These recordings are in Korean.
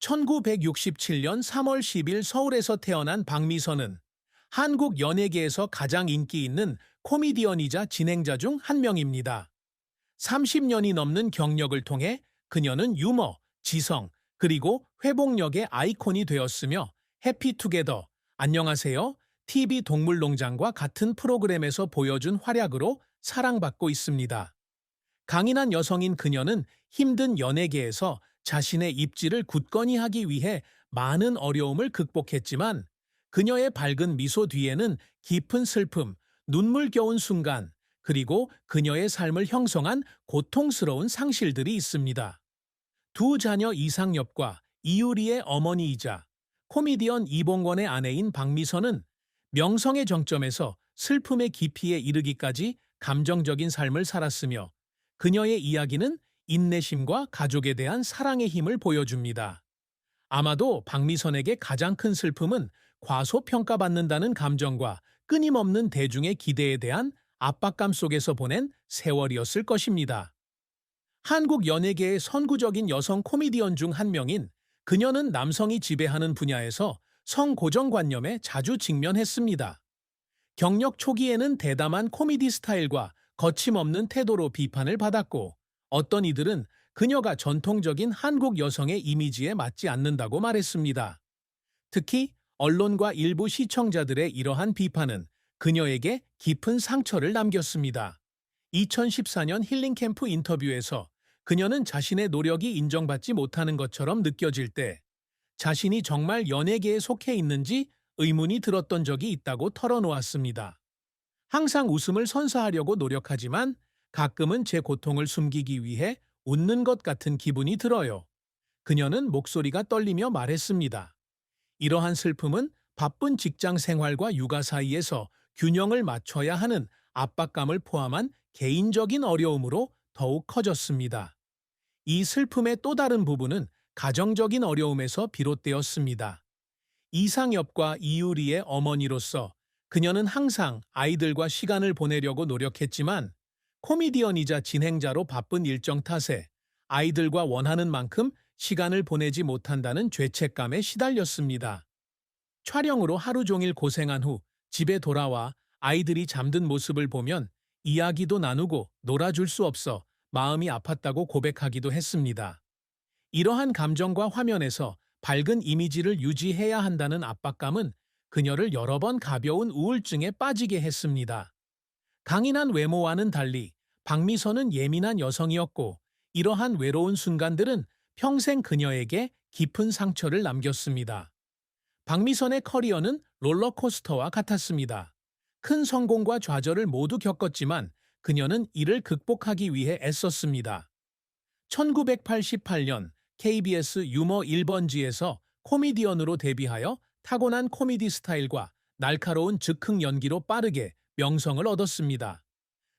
1967년 3월 10일 서울에서 태어난 박미선은 한국 연예계에서 가장 인기 있는 코미디언이자 진행자 중 한 명입니다. 30년이 넘는 경력을 통해 그녀는 유머, 지성, 그리고 회복력의 아이콘이 되었으며 해피투게더, 안녕하세요, TV 동물농장과 같은 프로그램에서 보여준 활약으로 사랑받고 있습니다. 강인한 여성인 그녀는 힘든 연예계에서 자신의 입지를 굳건히 하기 위해 많은 어려움을 극복했지만 그녀의 밝은 미소 뒤에는 깊은 슬픔, 눈물겨운 순간, 그리고 그녀의 삶을 형성한 고통스러운 상실들이 있습니다. 두 자녀 이상엽과 이유리의 어머니이자 코미디언 이봉권의 아내인 박미선은 명성의 정점에서 슬픔의 깊이에 이르기까지 감정적인 삶을 살았으며 그녀의 이야기는 인내심과 가족에 대한 사랑의 힘을 보여줍니다. 아마도 박미선에게 가장 큰 슬픔은 과소평가받는다는 감정과 끊임없는 대중의 기대에 대한 압박감 속에서 보낸 세월이었을 것입니다. 한국 연예계의 선구적인 여성 코미디언 중 한 명인 그녀는 남성이 지배하는 분야에서 성고정관념에 자주 직면했습니다. 경력 초기에는 대담한 코미디 스타일과 거침없는 태도로 비판을 받았고 어떤 이들은 그녀가 전통적인 한국 여성의 이미지에 맞지 않는다고 말했습니다. 특히 언론과 일부 시청자들의 이러한 비판은 그녀에게 깊은 상처를 남겼습니다. 2014년 힐링캠프 인터뷰에서 그녀는 자신의 노력이 인정받지 못하는 것처럼 느껴질 때 자신이 정말 연예계에 속해 있는지 의문이 들었던 적이 있다고 털어놓았습니다. 항상 웃음을 선사하려고 노력하지만 가끔은 제 고통을 숨기기 위해 웃는 것 같은 기분이 들어요. 그녀는 목소리가 떨리며 말했습니다. 이러한 슬픔은 바쁜 직장 생활과 육아 사이에서 균형을 맞춰야 하는 압박감을 포함한 개인적인 어려움으로 더욱 커졌습니다. 이 슬픔의 또 다른 부분은 가정적인 어려움에서 비롯되었습니다. 이상엽과 이유리의 어머니로서 그녀는 항상 아이들과 시간을 보내려고 노력했지만 코미디언이자 진행자로 바쁜 일정 탓에 아이들과 원하는 만큼 시간을 보내지 못한다는 죄책감에 시달렸습니다. 촬영으로 하루 종일 고생한 후 집에 돌아와 아이들이 잠든 모습을 보면 이야기도 나누고 놀아줄 수 없어 마음이 아팠다고 고백하기도 했습니다. 이러한 감정과 화면에서 밝은 이미지를 유지해야 한다는 압박감은 그녀를 여러 번 가벼운 우울증에 빠지게 했습니다. 강인한 외모와는 달리 박미선은 예민한 여성이었고 이러한 외로운 순간들은 평생 그녀에게 깊은 상처를 남겼습니다. 박미선의 커리어는 롤러코스터와 같았습니다. 큰 성공과 좌절을 모두 겪었지만 그녀는 이를 극복하기 위해 애썼습니다. 1988년 KBS 유머 1번지에서 코미디언으로 데뷔하여 타고난 코미디 스타일과 날카로운 즉흥 연기로 빠르게 명성을 얻었습니다.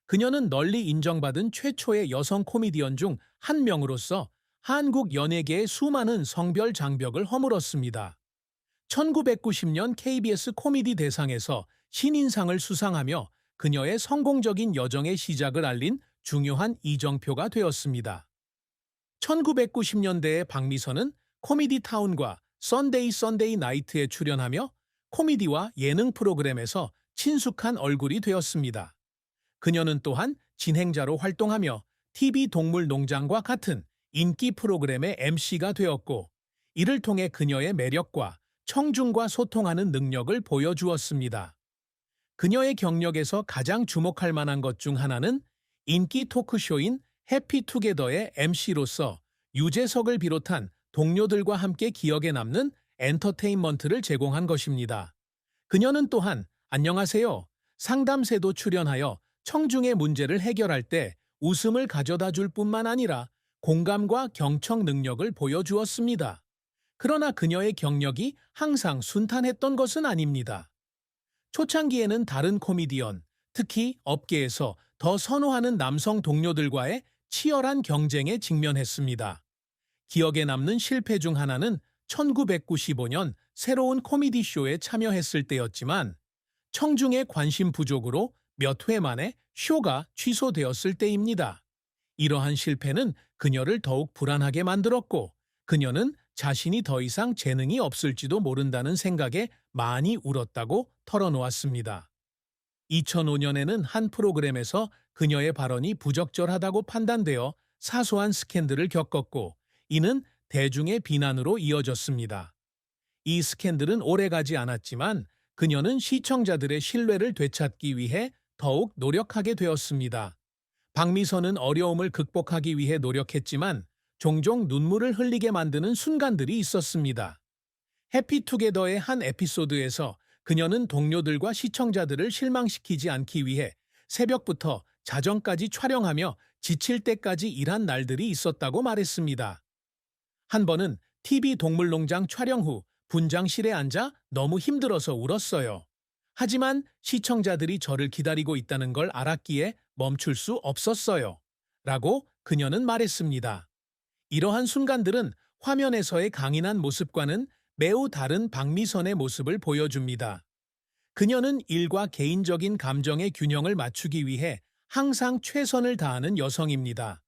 그녀는 널리 인정받은 최초의 여성 코미디언 중 한 명으로서 한국 연예계의 수많은 성별 장벽을 허물었습니다. 1990년 KBS 코미디 대상에서 신인상을 수상하며 그녀의 성공적인 여정의 시작을 알린 중요한 이정표가 되었습니다. 1990년대의 박미선은 코미디 타운과 썬데이 썬데이 나이트에 출연하며 코미디와 예능 프로그램에서 친숙한 얼굴이 되었습니다. 그녀는 또한 진행자로 활동하며 TV 동물농장과 같은 인기 프로그램의 MC가 되었고 이를 통해 그녀의 매력과 청중과 소통하는 능력을 보여주었습니다. 그녀의 경력에서 가장 주목할 만한 것 중 하나는 인기 토크쇼인 해피투게더의 MC로서 유재석을 비롯한 동료들과 함께 기억에 남는 엔터테인먼트를 제공한 것입니다. 그녀는 또한 안녕하세요, 상담새도 출연하여 청중의 문제를 해결할 때 웃음을 가져다 줄 뿐만 아니라 공감과 경청 능력을 보여주었습니다. 그러나 그녀의 경력이 항상 순탄했던 것은 아닙니다. 초창기에는 다른 코미디언, 특히 업계에서 더 선호하는 남성 동료들과의 치열한 경쟁에 직면했습니다. 기억에 남는 실패 중 하나는 1995년 새로운 코미디 쇼에 참여했을 때였지만 청중의 관심 부족으로 몇 회 만에 쇼가 취소되었을 때입니다. 이러한 실패는 그녀를 더욱 불안하게 만들었고 그녀는 자신이 더 이상 재능이 없을지도 모른다는 생각에 많이 울었다고 털어놓았습니다. 2005년에는 한 프로그램에서 그녀의 발언이 부적절하다고 판단되어 사소한 스캔들을 겪었고, 이는 대중의 비난으로 이어졌습니다. 이 스캔들은 오래가지 않았지만 그녀는 시청자들의 신뢰를 되찾기 위해 더욱 노력하게 되었습니다. 박미선은 어려움을 극복하기 위해 노력했지만 종종 눈물을 흘리게 만드는 순간들이 있었습니다. 해피투게더의 한 에피소드에서 그녀는 동료들과 시청자들을 실망시키지 않기 위해 새벽부터 자정까지 촬영하며 지칠 때까지 일한 날들이 있었다고 말했습니다. 한 번은 TV 동물농장 촬영 후 분장실에 앉아 너무 힘들어서 울었어요. 하지만 시청자들이 저를 기다리고 있다는 걸 알았기에 멈출 수 없었어요. 라고 그녀는 말했습니다. 이러한 순간들은 화면에서의 강인한 모습과는 매우 다른 박미선의 모습을 보여줍니다. 그녀는 일과 개인적인 감정의 균형을 맞추기 위해 항상 최선을 다하는 여성입니다.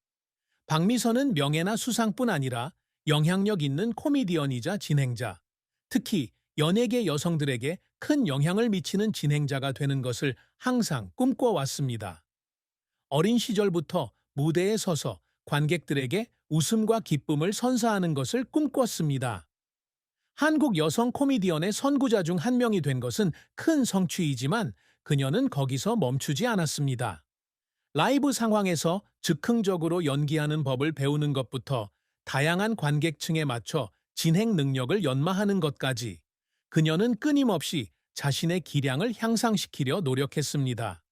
박미선은 명예나 수상뿐 아니라 영향력 있는 코미디언이자 진행자, 특히 연예계 여성들에게 큰 영향을 미치는 진행자가 되는 것을 항상 꿈꿔왔습니다. 어린 시절부터 무대에 서서 관객들에게 웃음과 기쁨을 선사하는 것을 꿈꿨습니다. 한국 여성 코미디언의 선구자 중 한 명이 된 것은 큰 성취이지만 그녀는 거기서 멈추지 않았습니다. 라이브 상황에서 즉흥적으로 연기하는 법을 배우는 것부터 다양한 관객층에 맞춰 진행 능력을 연마하는 것까지 그녀는 끊임없이 자신의 기량을 향상시키려 노력했습니다.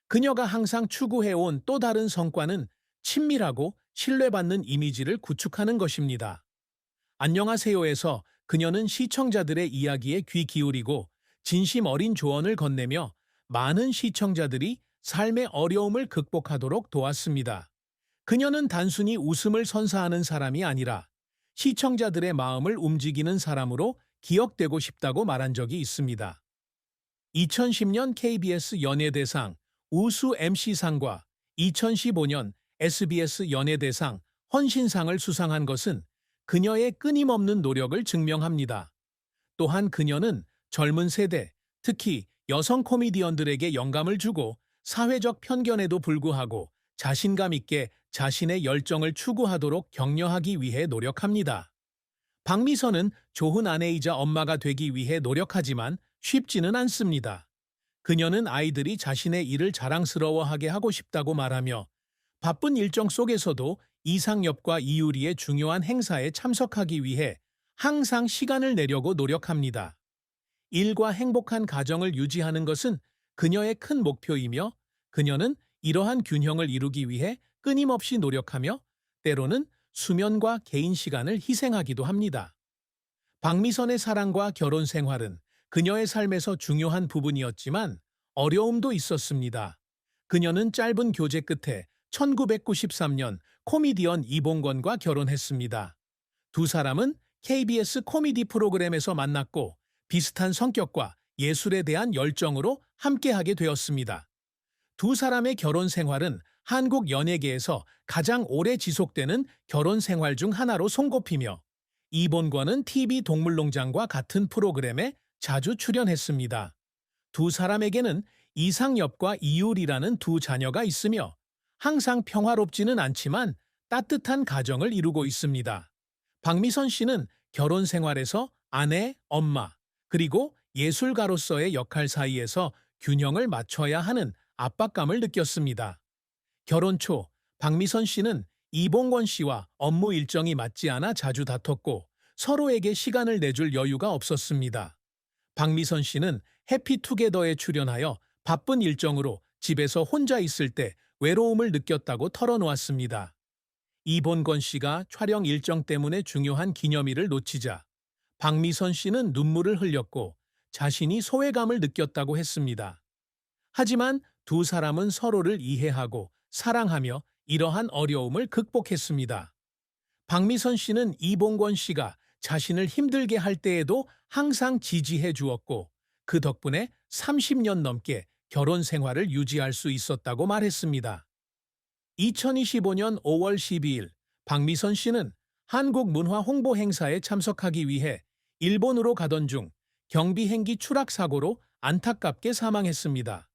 그녀가 항상 추구해온 또 다른 성과는 친밀하고 신뢰받는 이미지를 구축하는 것입니다. 안녕하세요에서 그녀는 시청자들의 이야기에 귀 기울이고 진심 어린 조언을 건네며 많은 시청자들이 삶의 어려움을 극복하도록 도왔습니다. 그녀는 단순히 웃음을 선사하는 사람이 아니라 시청자들의 마음을 움직이는 사람으로 기억되고 싶다고 말한 적이 있습니다. 2010년 KBS 연예대상 우수 MC상과 2015년 SBS 연예대상 헌신상을 수상한 것은 그녀의 끊임없는 노력을 증명합니다. 또한 그녀는 젊은 세대, 특히 여성 코미디언들에게 영감을 주고 사회적 편견에도 불구하고 자신감 있게 자신의 열정을 추구하도록 격려하기 위해 노력합니다. 박미선은 좋은 아내이자 엄마가 되기 위해 노력하지만 쉽지는 않습니다. 그녀는 아이들이 자신의 일을 자랑스러워하게 하고 싶다고 말하며 바쁜 일정 속에서도 이상엽과 이유리의 중요한 행사에 참석하기 위해 항상 시간을 내려고 노력합니다. 일과 행복한 가정을 유지하는 것은 그녀의 큰 목표이며 그녀는 이러한 균형을 이루기 위해 끊임없이 노력하며 때로는 수면과 개인 시간을 희생하기도 합니다. 박미선의 사랑과 결혼 생활은 그녀의 삶에서 중요한 부분이었지만 어려움도 있었습니다. 그녀는 짧은 교제 끝에 1993년 코미디언 이봉건과 결혼했습니다. 두 사람은 KBS 코미디 프로그램에서 만났고 비슷한 성격과 예술에 대한 열정으로 함께하게 되었습니다. 두 사람의 결혼 생활은 한국 연예계에서 가장 오래 지속되는 결혼 생활 중 하나로 손꼽히며 이봉건은 TV 동물농장과 같은 프로그램에 자주 출연했습니다. 두 사람에게는 이상엽과 이율이라는 두 자녀가 있으며 항상 평화롭지는 않지만 따뜻한 가정을 이루고 있습니다. 박미선 씨는 결혼 생활에서 아내, 엄마, 그리고 예술가로서의 역할 사이에서 균형을 맞춰야 하는 압박감을 느꼈습니다. 결혼 초 박미선 씨는 이봉건 씨와 업무 일정이 맞지 않아 자주 다퉜고 서로에게 시간을 내줄 여유가 없었습니다. 박미선 씨는 해피투게더에 출연하여 바쁜 일정으로 집에서 혼자 있을 때 외로움을 느꼈다고 털어놓았습니다. 이봉건 씨가 촬영 일정 때문에 중요한 기념일을 놓치자 박미선 씨는 눈물을 흘렸고 자신이 소외감을 느꼈다고 했습니다. 하지만 두 사람은 서로를 이해하고 사랑하며 이러한 어려움을 극복했습니다. 박미선 씨는 이봉건 씨가 자신을 힘들게 할 때에도 항상 지지해 주었고 그 덕분에 30년 넘게 결혼 생활을 유지할 수 있었다고 말했습니다. 2025년 5월 12일 박미선 씨는 한국 문화 홍보 행사에 참석하기 위해 일본으로 가던 중 경비행기 추락 사고로 안타깝게 사망했습니다.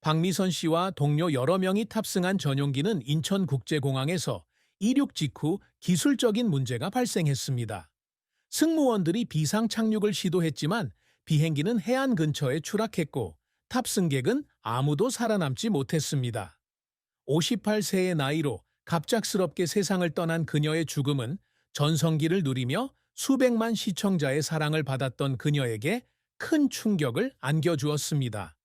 박미선 씨와 동료 여러 명이 탑승한 전용기는 인천국제공항에서 이륙 직후 기술적인 문제가 발생했습니다. 승무원들이 비상 착륙을 시도했지만 비행기는 해안 근처에 추락했고 탑승객은 아무도 살아남지 못했습니다. 58세의 나이로 갑작스럽게 세상을 떠난 그녀의 죽음은 전성기를 누리며 수백만 시청자의 사랑을 받았던 그녀에게 큰 충격을 안겨주었습니다.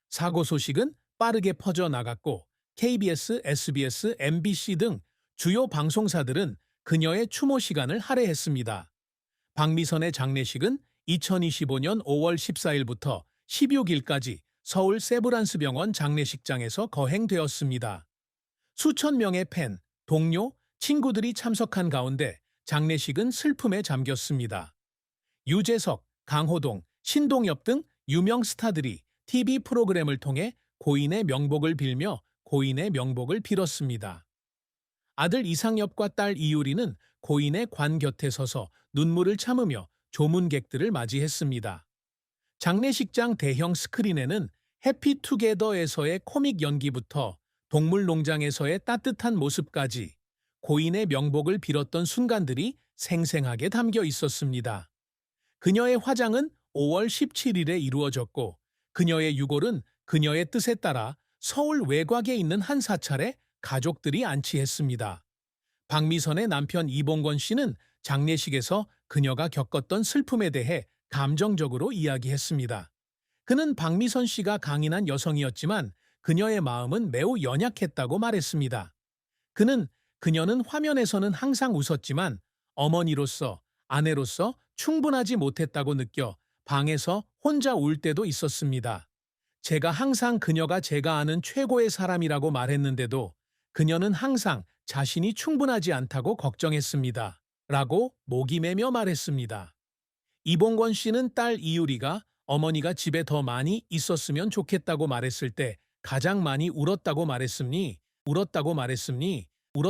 사고 소식은 빠르게 퍼져나갔고 KBS, SBS, MBC 등 주요 방송사들은 그녀의 추모 시간을 할애했습니다. 박미선의 장례식은 2025년 5월 14일부터 16일까지 서울 세브란스병원 장례식장에서 거행되었습니다. 수천 명의 팬, 동료, 친구들이 참석한 가운데 장례식은 슬픔에 잠겼습니다. 유재석, 강호동, 신동엽 등 유명 스타들이 TV 프로그램을 통해 고인의 명복을 빌며 고인의 명복을 빌었습니다. 아들 이상엽과 딸 이유리는 고인의 관 곁에 서서 눈물을 참으며 조문객들을 맞이했습니다. 장례식장 대형 스크린에는 해피투게더에서의 코믹 연기부터 동물농장에서의 따뜻한 모습까지 고인의 명복을 빌었던 순간들이 생생하게 담겨 있었습니다. 그녀의 화장은 5월 17일에 이루어졌고 그녀의 유골은 그녀의 뜻에 따라 서울 외곽에 있는 한 사찰에 가족들이 안치했습니다. 박미선의 남편 이봉건 씨는 장례식에서 그녀가 겪었던 슬픔에 대해 감정적으로 이야기했습니다. 그는 박미선 씨가 강인한 여성이었지만 그녀의 마음은 매우 연약했다고 말했습니다. 그녀는 화면에서는 항상 웃었지만 어머니로서, 아내로서 충분하지 못했다고 느껴 방에서 혼자 울 때도 있었습니다. 제가 항상 그녀가 제가 아는 최고의 사람이라고 말했는데도 그녀는 항상 자신이 충분하지 않다고 걱정했습니다. 라고 목이 메며 말했습니다. 이봉권 씨는 딸 이유리가 어머니가 집에 더 많이 있었으면 좋겠다고 말했을 때 가장 많이 울었다고 말했으니